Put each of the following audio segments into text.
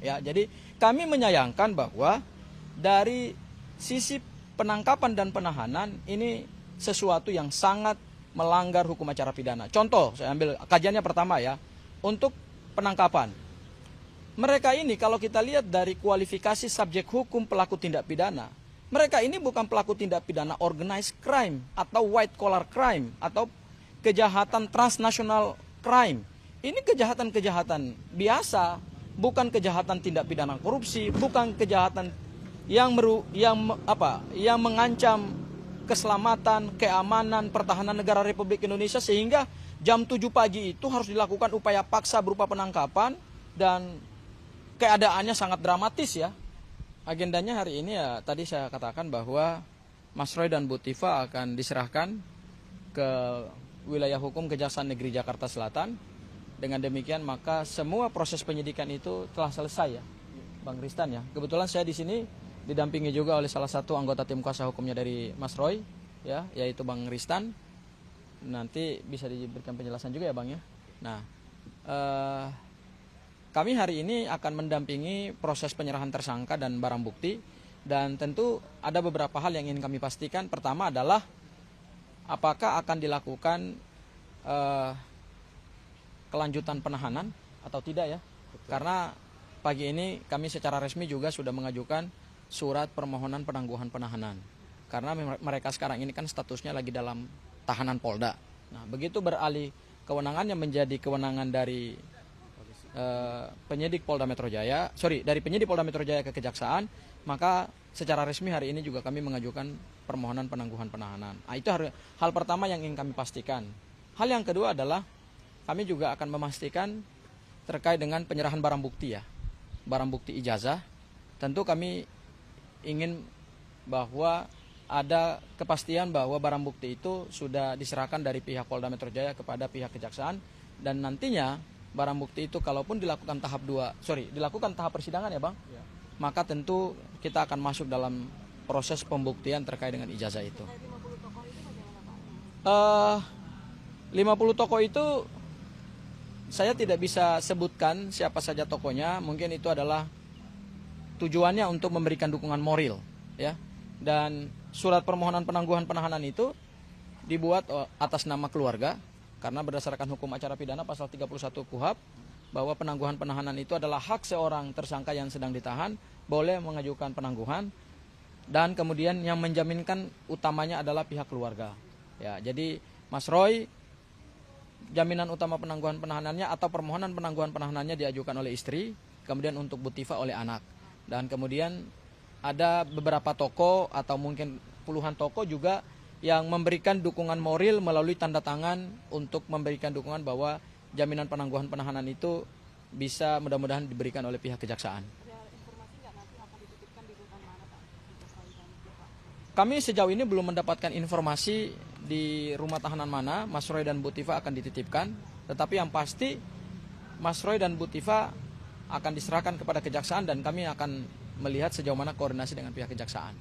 Ya, jadi kami menyayangkan bahwa dari sisi penangkapan dan penahanan ini sesuatu yang sangat melanggar hukum acara pidana. Contoh, saya ambil kajiannya pertama ya, untuk penangkapan. Mereka ini kalau kita lihat dari kualifikasi subjek hukum pelaku tindak pidana, mereka ini bukan pelaku tindak pidana organized crime atau white collar crime atau kejahatan transnational crime. Ini kejahatan-kejahatan biasa, bukan kejahatan tindak pidana korupsi, bukan kejahatan yang mengancam keselamatan, keamanan, pertahanan negara Republik Indonesia, sehingga jam 7 pagi itu harus dilakukan upaya paksa berupa penangkapan dan keadaannya sangat dramatis ya. Agendanya hari ini ya tadi saya katakan bahwa Mas Roy dan Bu Tifa akan diserahkan ke wilayah hukum Kejaksaan Negeri Jakarta Selatan. Dengan demikian maka semua proses penyidikan itu telah selesai ya, Bang Ristan ya. Kebetulan saya di sini didampingi juga oleh salah satu anggota tim kuasa hukumnya dari Mas Roy ya, yaitu Bang Ristan. Nanti bisa diberikan penjelasan juga ya Bang ya. Nah, kami hari ini akan mendampingi proses penyerahan tersangka dan barang bukti, dan tentu ada beberapa hal yang ingin kami pastikan. Pertama adalah apakah akan dilakukan kelanjutan penahanan atau tidak ya. Betul. Karena pagi ini kami secara resmi juga sudah mengajukan surat permohonan penangguhan penahanan. Karena mereka sekarang ini kan statusnya lagi dalam tahanan Polda. Nah, begitu beralih kewenangannya menjadi kewenangan dari penyidik Polda Metro Jaya, dari penyidik Polda Metro Jaya ke Kejaksaan, maka secara resmi hari ini juga kami mengajukan permohonan penangguhan penahanan. Nah, itu hal pertama yang ingin kami pastikan. Hal yang kedua adalah kami juga akan memastikan terkait dengan penyerahan barang bukti ya, barang bukti ijazah. Tentu kami ingin bahwa ada kepastian bahwa barang bukti itu sudah diserahkan dari pihak Polda Metro Jaya kepada pihak Kejaksaan, dan nantinya barang bukti itu kalaupun dilakukan dilakukan tahap persidangan ya Bang, ya, maka tentu kita akan masuk dalam proses pembuktian terkait dengan ijazah itu. 50 tokoh itu saya tidak bisa sebutkan siapa saja tokohnya, mungkin itu adalah tujuannya untuk memberikan dukungan moral ya. Dan surat permohonan penangguhan penahanan itu dibuat atas nama keluarga, karena berdasarkan hukum acara pidana pasal 31 KUHP bahwa penangguhan penahanan itu adalah hak seorang tersangka yang sedang ditahan boleh mengajukan penangguhan, dan kemudian yang menjaminkan utamanya adalah pihak keluarga. Ya, jadi Mas Roy jaminan utama penangguhan penahanannya atau permohonan penangguhan penahanannya diajukan oleh istri, kemudian untuk Bu Tifa oleh anak. Dan kemudian ada beberapa tokoh atau mungkin puluhan tokoh juga yang memberikan dukungan moral melalui tanda tangan untuk memberikan dukungan bahwa jaminan penangguhan penahanan itu bisa mudah-mudahan diberikan oleh pihak Kejaksaan. Ada informasi nggak nanti akan dititipkan di rutan mana Pak? Kami sejauh ini belum mendapatkan informasi di rumah tahanan mana Mas Roy dan Bu Tifa akan dititipkan, tetapi yang pasti Mas Roy dan Bu Tifa akan diserahkan kepada Kejaksaan, dan kami akan melihat sejauh mana koordinasi dengan pihak Kejaksaan.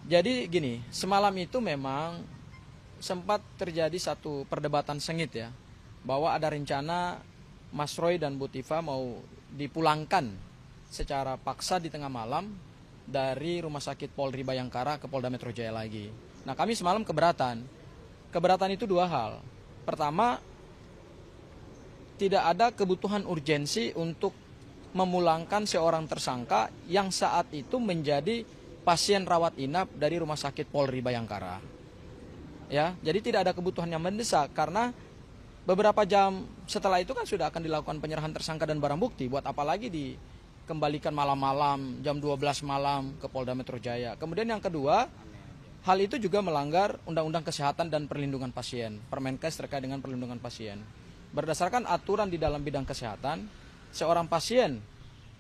Jadi gini, semalam itu memang sempat terjadi satu perdebatan sengit ya, bahwa ada rencana Mas Roy dan Bu Tifa mau dipulangkan secara paksa di tengah malam dari Rumah Sakit Polri Bayangkara ke Polda Metro Jaya lagi. Nah, kami semalam keberatan. Keberatan itu dua hal. Pertama, tidak ada kebutuhan urgensi untuk memulangkan seorang tersangka yang saat itu menjadi pasien rawat inap dari Rumah Sakit Polri Bayangkara. Ya, jadi tidak ada kebutuhan yang mendesak, karena beberapa jam setelah itu kan sudah akan dilakukan penyerahan tersangka dan barang bukti. Buat apa lagi dikembalikan malam-malam jam 12 malam ke Polda Metro Jaya. Kemudian yang kedua, hal itu juga melanggar Undang-Undang Kesehatan dan Perlindungan Pasien, Permenkes terkait dengan perlindungan pasien. Berdasarkan aturan di dalam bidang kesehatan, seorang pasien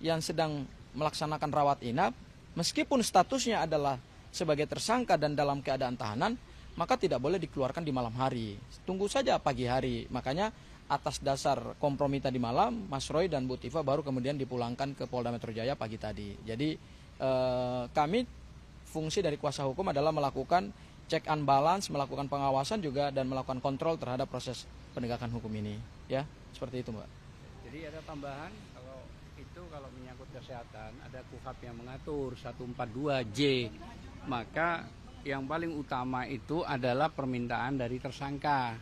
yang sedang melaksanakan rawat inap, meskipun statusnya adalah sebagai tersangka dan dalam keadaan tahanan, maka tidak boleh dikeluarkan di malam hari. Tunggu saja pagi hari. Makanya atas dasar kompromi tadi malam, Mas Roy dan Bu Tifa baru kemudian dipulangkan ke Polda Metro Jaya pagi tadi. Jadi kami fungsi dari kuasa hukum adalah melakukan check and balance, melakukan pengawasan juga, dan melakukan kontrol terhadap proses penegakan hukum ini. Ya, seperti itu Mbak. Jadi ada tambahan kalau menyangkut kesehatan ada KUHP yang mengatur 142J. Maka yang paling utama itu adalah permintaan dari tersangka.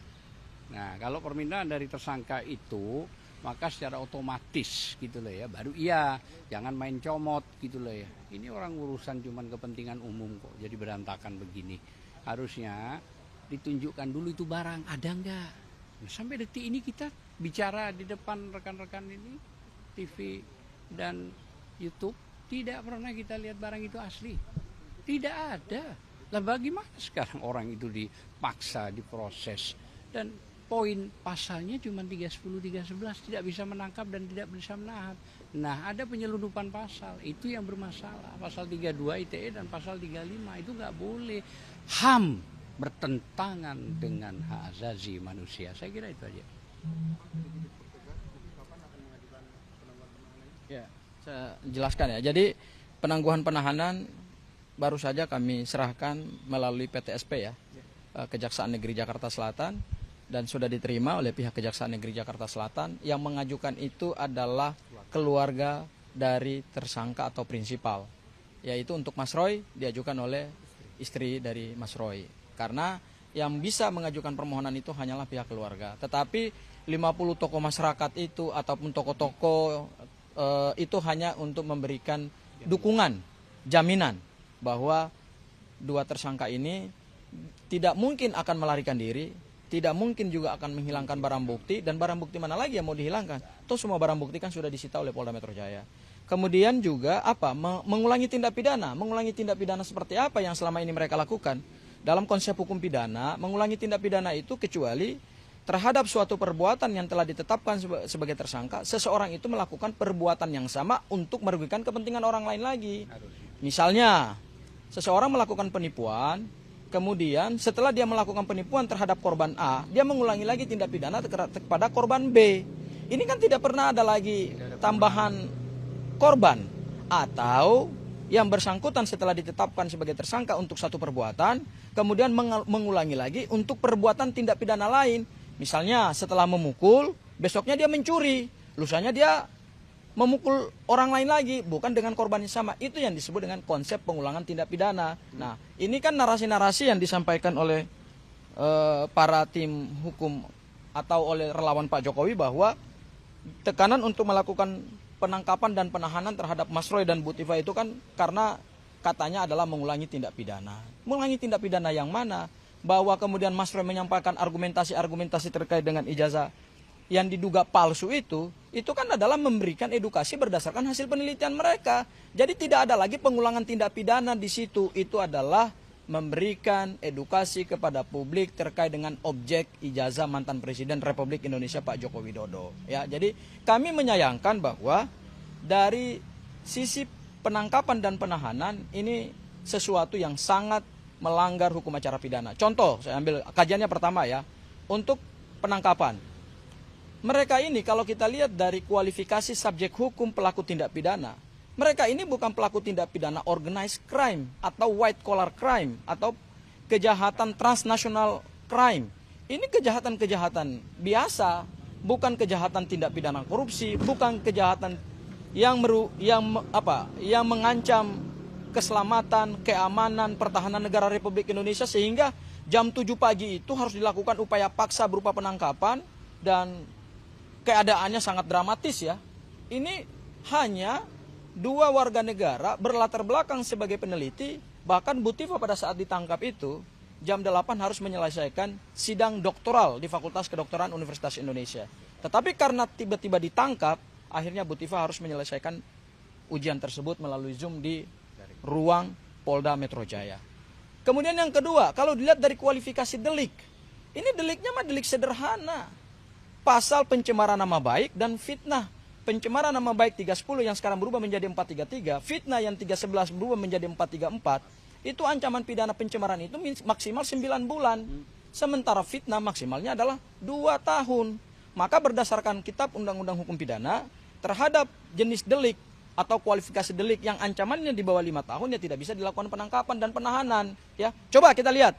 Nah, kalau permintaan dari tersangka itu maka secara otomatis gitu loh ya, baru iya, jangan main comot gitu loh ya. Ini orang urusan cuman kepentingan umum kok jadi berantakan begini. Harusnya ditunjukkan dulu itu barang ada enggak. Nah, sampai detik ini kita bicara di depan rekan-rekan ini TV dan YouTube, tidak pernah kita lihat barang itu asli. Tidak ada. Lah bagaimana sekarang orang itu dipaksa, diproses, dan poin pasalnya cuma 310, 311, tidak bisa menangkap dan tidak bisa menahan. Nah, ada penyelundupan pasal, itu yang bermasalah. Pasal 32 ITE dan pasal 35 itu nggak boleh. HAM bertentangan dengan hak asasi manusia. Saya kira itu aja. Ya, saya jelaskan ya. Jadi penangguhan penahanan baru saja kami serahkan melalui PTSP ya, Kejaksaan Negeri Jakarta Selatan, dan sudah diterima oleh pihak Kejaksaan Negeri Jakarta Selatan. Yang mengajukan itu adalah keluarga dari tersangka atau prinsipal, yaitu untuk Mas Roy diajukan oleh istri dari Mas Roy. Karena yang bisa mengajukan permohonan itu hanyalah pihak keluarga. Tetapi 50 tokoh masyarakat itu ataupun tokoh-tokoh itu hanya untuk memberikan dukungan, jaminan bahwa dua tersangka ini tidak mungkin akan melarikan diri, tidak mungkin juga akan menghilangkan barang bukti, dan barang bukti mana lagi yang mau dihilangkan? Toh semua barang bukti kan sudah disita oleh Polda Metro Jaya. Kemudian juga mengulangi tindak pidana. Mengulangi tindak pidana seperti apa yang selama ini mereka lakukan? Dalam konsep hukum pidana, mengulangi tindak pidana itu kecuali terhadap suatu perbuatan yang telah ditetapkan sebagai tersangka, seseorang itu melakukan perbuatan yang sama untuk merugikan kepentingan orang lain lagi. Misalnya, seseorang melakukan penipuan, kemudian setelah dia melakukan penipuan terhadap korban A, dia mengulangi lagi tindak pidana kepada korban B. Ini kan tidak pernah ada lagi tambahan korban. Atau yang bersangkutan setelah ditetapkan sebagai tersangka untuk satu perbuatan, kemudian mengulangi lagi untuk perbuatan tindak pidana lain. Misalnya setelah memukul, besoknya dia mencuri, lusanya dia memukul orang lain lagi, bukan dengan korban yang sama. Itu yang disebut dengan konsep pengulangan tindak pidana. Nah, ini kan narasi-narasi yang disampaikan oleh para tim hukum atau oleh relawan Pak Jokowi bahwa tekanan untuk melakukan penangkapan dan penahanan terhadap Mas Roy dan Bu Tifa itu kan karena katanya adalah mengulangi tindak pidana. Mengulangi tindak pidana yang mana? Bahwa kemudian Mas Roy menyampaikan argumentasi-argumentasi terkait dengan ijazah yang diduga palsu itu kan adalah memberikan edukasi berdasarkan hasil penelitian mereka. Jadi tidak ada lagi pengulangan tindak pidana di situ. Itu adalah memberikan edukasi kepada publik terkait dengan objek ijazah mantan Presiden Republik Indonesia Pak Joko Widodo. Ya, jadi kami menyayangkan bahwa dari sisi penangkapan dan penahanan ini sesuatu yang sangat melanggar hukum acara pidana. Contoh, saya ambil kajiannya pertama ya. Untuk penangkapan. Mereka ini kalau kita lihat dari kualifikasi subjek hukum pelaku tindak pidana, mereka ini bukan pelaku tindak pidana organized crime atau white collar crime atau kejahatan transnational crime. Ini kejahatan-kejahatan biasa, bukan kejahatan tindak pidana korupsi, bukan kejahatan yang mengancam keselamatan, keamanan, pertahanan negara Republik Indonesia, sehingga jam 7 pagi itu harus dilakukan upaya paksa berupa penangkapan dan keadaannya sangat dramatis ya. Ini hanya dua warga negara berlatar belakang sebagai peneliti, bahkan Bu Tifa pada saat ditangkap itu jam 8 harus menyelesaikan sidang doktoral di Fakultas Kedokteran Universitas Indonesia. Tetapi karena tiba-tiba ditangkap, akhirnya Bu Tifa harus menyelesaikan ujian tersebut melalui Zoom di ruang Polda Metro Jaya. Kemudian yang kedua, kalau dilihat dari kualifikasi delik, ini deliknya mah delik sederhana. Pasal pencemaran nama baik dan fitnah. Pencemaran nama baik 310 yang sekarang berubah menjadi 433, fitnah yang 311 berubah menjadi 434, itu ancaman pidana pencemaran itu maksimal 9 bulan. Sementara fitnah maksimalnya adalah 2 tahun. Maka berdasarkan Kitab Undang-Undang Hukum Pidana, terhadap jenis delik atau kualifikasi delik yang ancamannya di bawah 5 tahun ya tidak bisa dilakukan penangkapan dan penahanan. Ya, coba kita lihat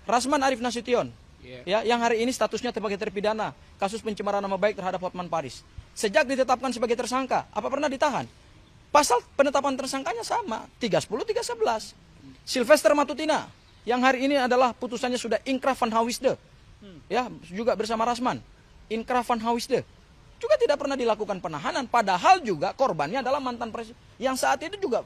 Rasman Arif Nasution Ya, yang hari ini statusnya sebagai terpidana kasus pencemaran nama baik terhadap Hotman Paris. Sejak ditetapkan sebagai tersangka, apa pernah ditahan? Pasal penetapan tersangkanya sama, 310, 311. Sylvester Matutina, yang hari ini adalah putusannya sudah inkrah van Hawisde. Ya, juga bersama Rasman. Inkrah van Hawisde. Juga tidak pernah dilakukan penahanan, padahal juga korbannya adalah mantan presiden yang saat itu juga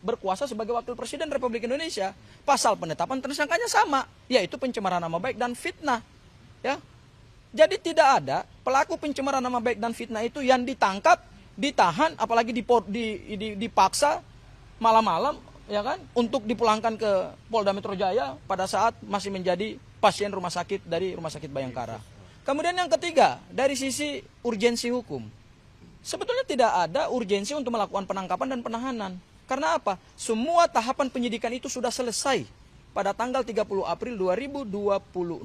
berkuasa sebagai wakil presiden Republik Indonesia. Pasal penetapan tersangkanya sama, yaitu pencemaran nama baik dan fitnah. Ya. Jadi tidak ada pelaku pencemaran nama baik dan fitnah itu yang ditangkap, ditahan, apalagi dipaksa malam-malam, ya kan, untuk dipulangkan ke Polda Metro Jaya pada saat masih menjadi pasien rumah sakit dari Rumah Sakit Bayangkara. Kemudian yang ketiga, dari sisi urgensi hukum. Sebetulnya tidak ada urgensi untuk melakukan penangkapan dan penahanan. Karena apa? Semua tahapan penyidikan itu sudah selesai. Pada tanggal 30 April 2026,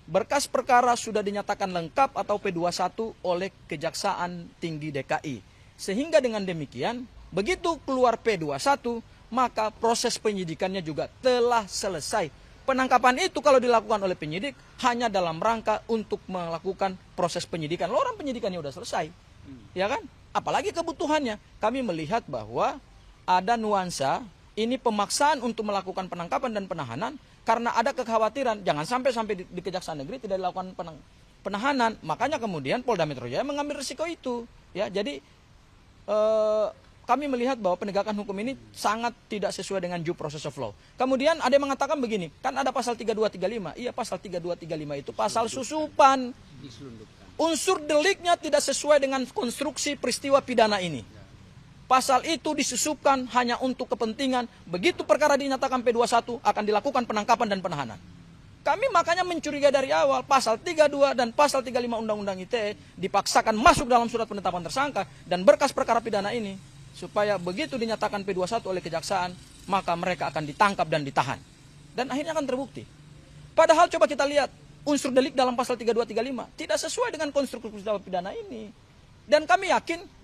berkas perkara sudah dinyatakan lengkap atau P21 oleh Kejaksaan Tinggi DKI. Sehingga dengan demikian, begitu keluar P21, maka proses penyidikannya juga telah selesai. Penangkapan itu kalau dilakukan oleh penyidik hanya dalam rangka untuk melakukan proses penyidikan. Loh, orang penyidikannya sudah selesai. Ya kan? Apalagi kebutuhannya. Kami melihat bahwa ada nuansa ini pemaksaan untuk melakukan penangkapan dan penahanan karena ada kekhawatiran jangan sampai di Kejaksaan Negeri tidak dilakukan penahanan. Makanya kemudian Polda Metro Jaya mengambil risiko itu. Ya, jadi kami melihat bahwa penegakan hukum ini sangat tidak sesuai dengan due process of law. Kemudian ada yang mengatakan begini, kan ada pasal 3235. Iya, pasal 3235 itu pasal susupan. Unsur deliknya tidak sesuai dengan konstruksi peristiwa pidana ini. Pasal itu disusupkan hanya untuk kepentingan begitu perkara dinyatakan P21 akan dilakukan penangkapan dan penahanan. Kami makanya mencurigai dari awal pasal 32 dan pasal 35 Undang-Undang ITE dipaksakan masuk dalam surat penetapan tersangka dan berkas perkara pidana ini supaya begitu dinyatakan P21 oleh kejaksaan maka mereka akan ditangkap dan ditahan. Dan akhirnya akan terbukti. Padahal coba kita lihat unsur delik dalam pasal 3235 tidak sesuai dengan konstruksi peristiwa pidana ini. Dan kami yakin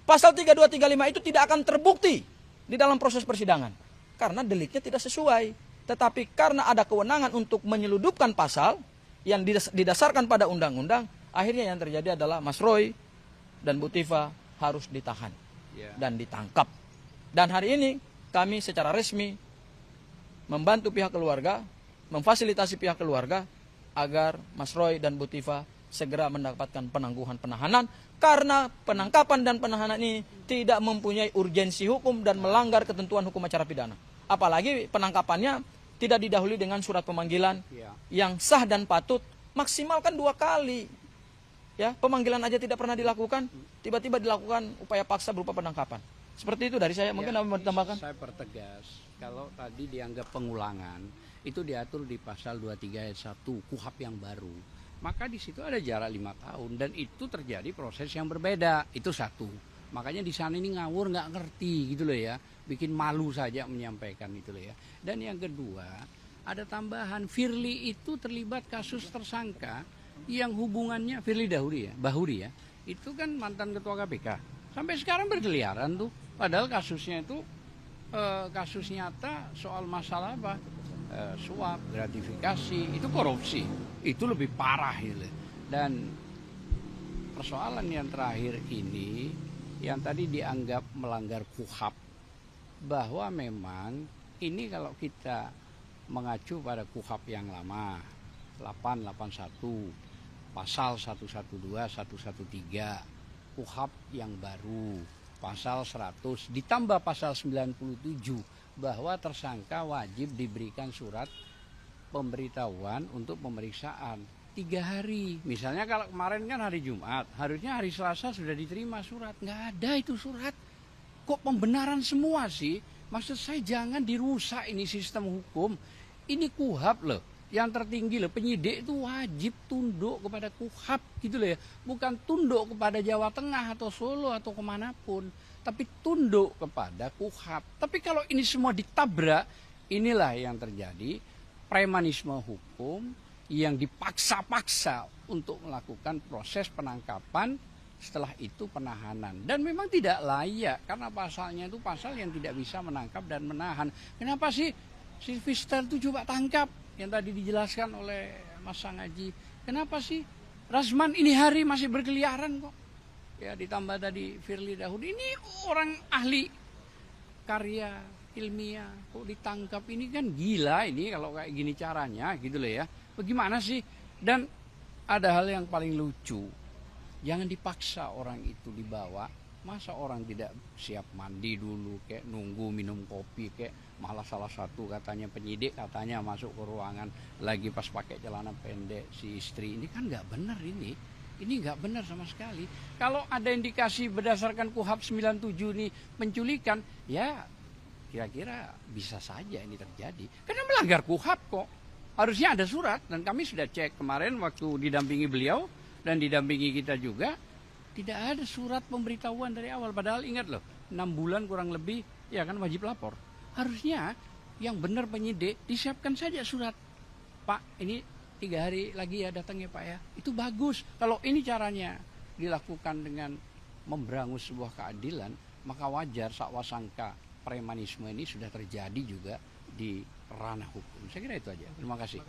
pasal 3235 itu tidak akan terbukti di dalam proses persidangan. Karena deliknya tidak sesuai. Tetapi karena ada kewenangan untuk menyeludupkan pasal yang didasarkan pada undang-undang, akhirnya yang terjadi adalah Mas Roy dan Bu Tifa harus ditahan dan ditangkap. Dan hari ini kami secara resmi membantu pihak keluarga, memfasilitasi pihak keluarga agar Mas Roy dan Bu Tifa segera mendapatkan penangguhan penahanan karena penangkapan dan penahanan ini tidak mempunyai urgensi hukum dan melanggar ketentuan hukum acara pidana. Apalagi penangkapannya tidak didahului dengan surat pemanggilan yang sah dan patut, maksimalkan 2 kali. Ya, pemanggilan aja tidak pernah dilakukan, tiba-tiba dilakukan upaya paksa berupa penangkapan. Seperti itu dari saya. Mungkin mau ditambahkan? Saya pertegas, kalau tadi dianggap pengulangan, itu diatur di pasal 23 ayat 1 KUHP yang baru. Maka di situ ada jarak 5 tahun dan itu terjadi proses yang berbeda. Itu satu. Makanya di sana ini ngawur, nggak ngerti gitu loh ya, bikin malu saja menyampaikan itu loh ya. Dan yang kedua, ada tambahan, Firly itu terlibat kasus tersangka yang hubungannya Firly Bahuri ya, itu kan mantan ketua KPK. Sampai sekarang berkeliaran tuh, padahal kasusnya itu kasus nyata soal masalah apa? Suap, gratifikasi, itu korupsi, itu lebih parah gitu. Dan persoalan yang terakhir ini yang tadi dianggap melanggar KUHP, bahwa memang ini kalau kita mengacu pada KUHP yang lama 881, pasal 112, 113, KUHP yang baru pasal 100 ditambah pasal 97 bahwa tersangka wajib diberikan surat pemberitahuan untuk pemeriksaan 3 hari. Misalnya kalau kemarin kan hari Jumat, harusnya hari Selasa sudah diterima surat. Nggak ada itu surat. Kok pembenaran semua sih? Maksud saya jangan dirusak ini sistem hukum. Ini KUHP loh. Yang tertinggi loh, penyidik itu wajib tunduk kepada KUHP gitu loh ya. Bukan tunduk kepada Jawa Tengah atau Solo atau kemanapun. Tapi tunduk kepada KUHP. Tapi kalau ini semua ditabrak, inilah yang terjadi premanisme hukum yang dipaksa-paksa untuk melakukan proses penangkapan, setelah itu penahanan. Dan memang tidak layak karena pasalnya itu pasal yang tidak bisa menangkap dan menahan. Kenapa sih Sylvester itu coba tangkap? Yang tadi dijelaskan oleh Mas Sangaji, kenapa sih Rasman ini hari masih berkeliaran kok? Ya ditambah tadi Firly Dahudi, ini orang ahli karya ilmiah kok ditangkap, ini kan gila ini kalau kayak gini caranya gitu loh ya. Bagaimana sih? Dan ada hal yang paling lucu, jangan dipaksa orang itu dibawa. Masa orang tidak siap mandi dulu, kayak nunggu minum kopi, kayak malah salah satu katanya penyidik katanya masuk ke ruangan lagi pas pakai celana pendek si istri. Ini kan nggak benar ini nggak benar sama sekali. Kalau ada indikasi berdasarkan KUHP 97 ini penculikan, ya kira-kira bisa saja ini terjadi. Karena melanggar KUHP kok. Harusnya ada surat, dan kami sudah cek kemarin waktu didampingi beliau dan didampingi kita juga. Tidak ada surat pemberitahuan dari awal. Padahal ingat loh, 6 bulan kurang lebih, ya kan wajib lapor. Harusnya yang benar penyidik disiapkan saja surat. Pak, ini 3 hari lagi ya datang ya Pak ya. Itu bagus. Kalau ini caranya dilakukan dengan memberangus sebuah keadilan, maka wajar sakwasangka premanisme ini sudah terjadi juga di ranah hukum. Saya kira itu aja. Terima kasih.